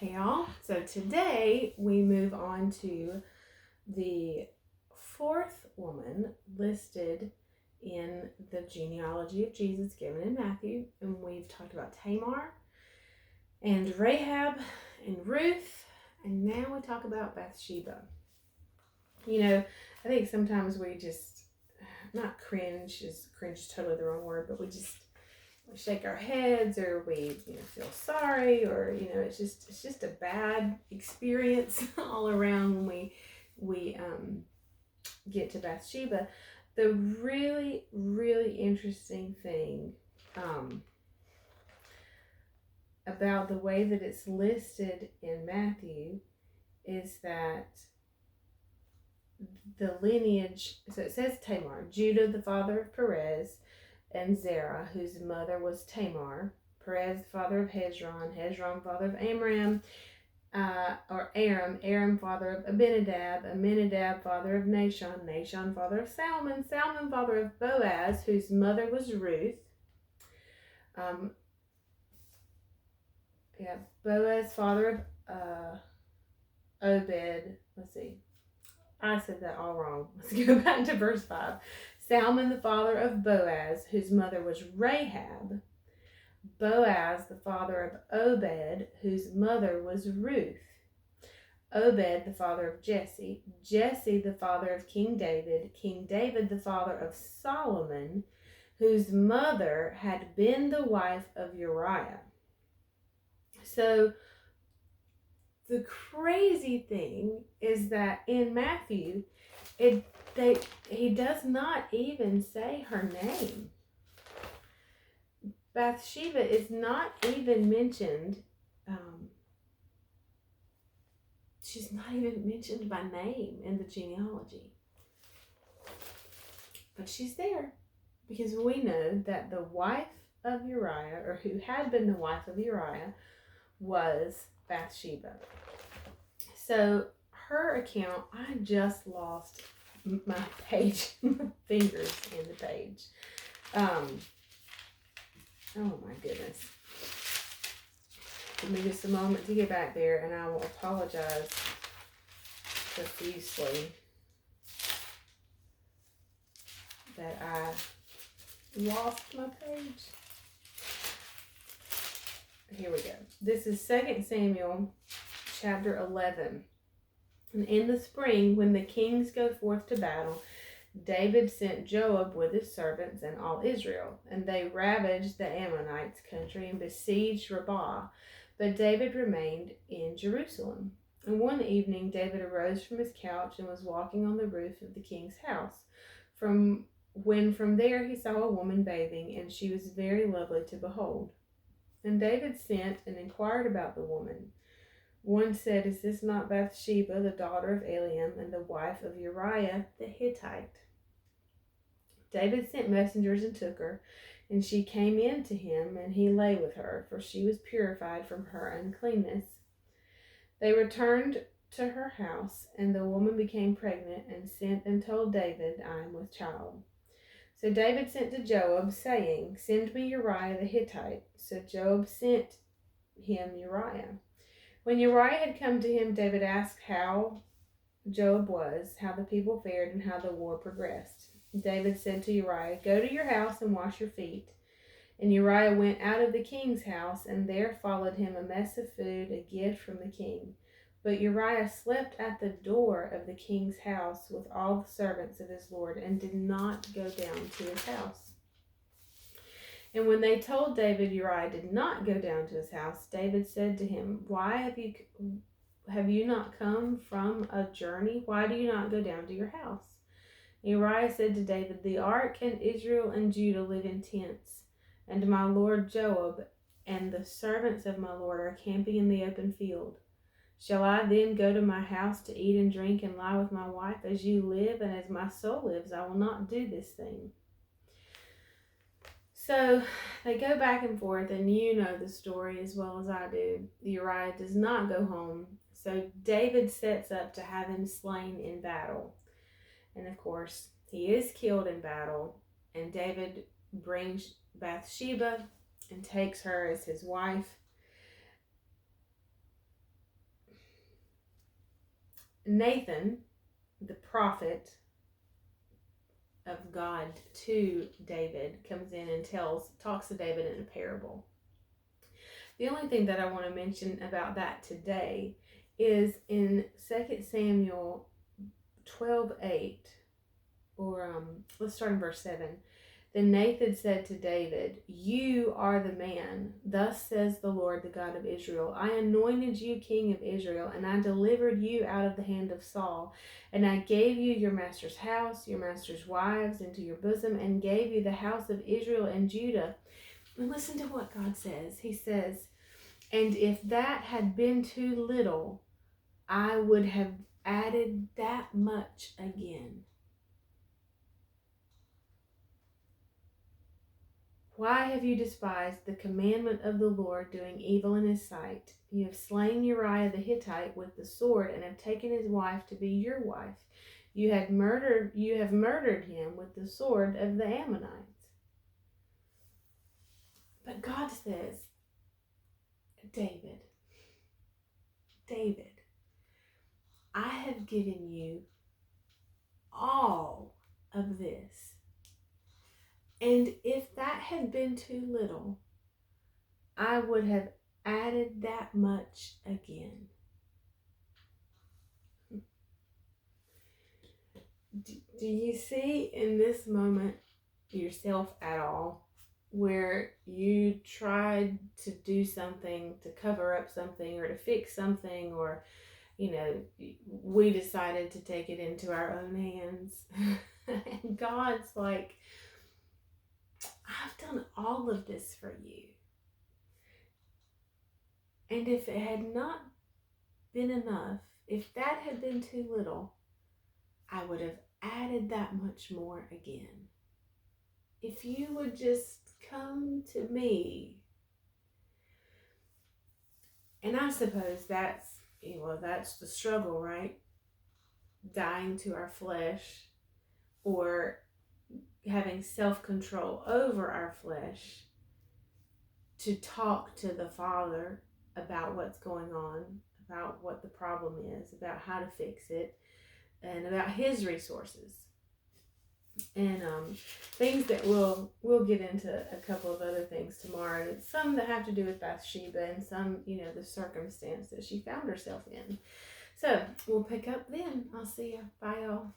Hey y'all. So today we move on to the fourth woman listed in the genealogy of Jesus given in Matthew. And we've talked about Tamar and Rahab and Ruth. And now we talk about Bathsheba. I think sometimes we just, not cringe, cringe is totally the wrong word, but we shake our heads, or we feel sorry, or it's just a bad experience all around when we get to Bathsheba. The really, really interesting thing about the way that it's listed in Matthew is that the lineage, so it says Tamar, Judah the father of Perez, and Zerah, whose mother was Tamar, Perez the father of Hezron, Hezron father of Amram, Aram father of Abinadab, Aminadab father of Nahshon, Nahshon father of Salmon, Salmon father of Boaz, whose mother was Ruth. Boaz father of Obed. Let's see. I said that all wrong. Let's go back to verse 5. Salmon, the father of Boaz, whose mother was Rahab. Boaz, the father of Obed, whose mother was Ruth. Obed, the father of Jesse. Jesse, the father of King David. King David, the father of Solomon, whose mother had been the wife of Uriah. So the crazy thing is that in Matthew, he does not even say her name. Bathsheba is not even mentioned. She's not even mentioned by name in the genealogy. But she's there because we know that the wife of Uriah, or who had been the wife of Uriah, was Bathsheba. So her account, I just lost my page, my fingers in the page. Oh my goodness. Give me just a moment to get back there, and I will apologize profusely that I lost my page. Here we go. This is 2 Samuel chapter 11. And in the spring, when the kings go forth to battle, David sent Joab with his servants and all Israel, and they ravaged the Ammonites' country and besieged Rabbah. But David remained in Jerusalem. And one evening David arose from his couch and was walking on the roof of the king's house. From there he saw a woman bathing, and she was very lovely to behold. And David sent and inquired about the woman. One said, "Is this not Bathsheba, the daughter of Eliam, and the wife of Uriah the Hittite?" David sent messengers and took her, and she came in to him, and he lay with her, for she was purified from her uncleanness. They returned to her house, and the woman became pregnant, and sent and told David, "I am with child." So David sent to Joab, saying, "Send me Uriah the Hittite." So Joab sent him Uriah. When Uriah had come to him, David asked how Joab was, how the people fared, and how the war progressed. David said to Uriah, "Go to your house and wash your feet." And Uriah went out of the king's house, and there followed him a mess of food, a gift from the king. But Uriah slept at the door of the king's house with all the servants of his lord, and did not go down to his house. And when they told David Uriah did not go down to his house, David said to him, "Why have you not come from a journey? Why do you not go down to your house?" Uriah said to David, "The ark and Israel and Judah live in tents, and my lord Joab and the servants of my lord are camping in the open field. Shall I then go to my house to eat and drink and lie with my wife? As you live and as my soul lives, I will not do this thing." So they go back and forth, and you know the story as well as I do. Uriah does not go home, so David sets up to have him slain in battle. And of course, he is killed in battle, and David brings Bathsheba and takes her as his wife. Nathan, the prophet of God to David, comes in and talks to David in a parable. The only thing that I want to mention about that today is in 2 Samuel 12:8, or let's start in verse 7. Then Nathan said to David, "You are the man. Thus says the Lord, the God of Israel. I anointed you king of Israel, and I delivered you out of the hand of Saul. And I gave you your master's house, your master's wives into your bosom, and gave you the house of Israel and Judah." And listen to what God says. He says, "And if that had been too little, I would have added that much again." Why have you despised the commandment of the Lord, doing evil in his sight? You have slain Uriah the Hittite with the sword, and have taken his wife to be your wife. You have murdered him with the sword of the Ammonites. But God says, David, I have given you all of this. And if that had been too little, I would have added that much again. Do you see in this moment yourself at all where you tried to do something to cover up something or to fix something, or we decided to take it into our own hands? And God's like, I've done all of this for you. And if it had not been enough, if that had been too little, I would have added that much more again. If you would just come to me. And I suppose that's the struggle, right? Dying to our flesh, or having self-control over our flesh to talk to the Father about what's going on, about what the problem is, about how to fix it, and about his resources. And things that we'll get into a couple of other things tomorrow. Some that have to do with Bathsheba, and some, the circumstance that she found herself in. So we'll pick up then. I'll see you. Bye, y'all.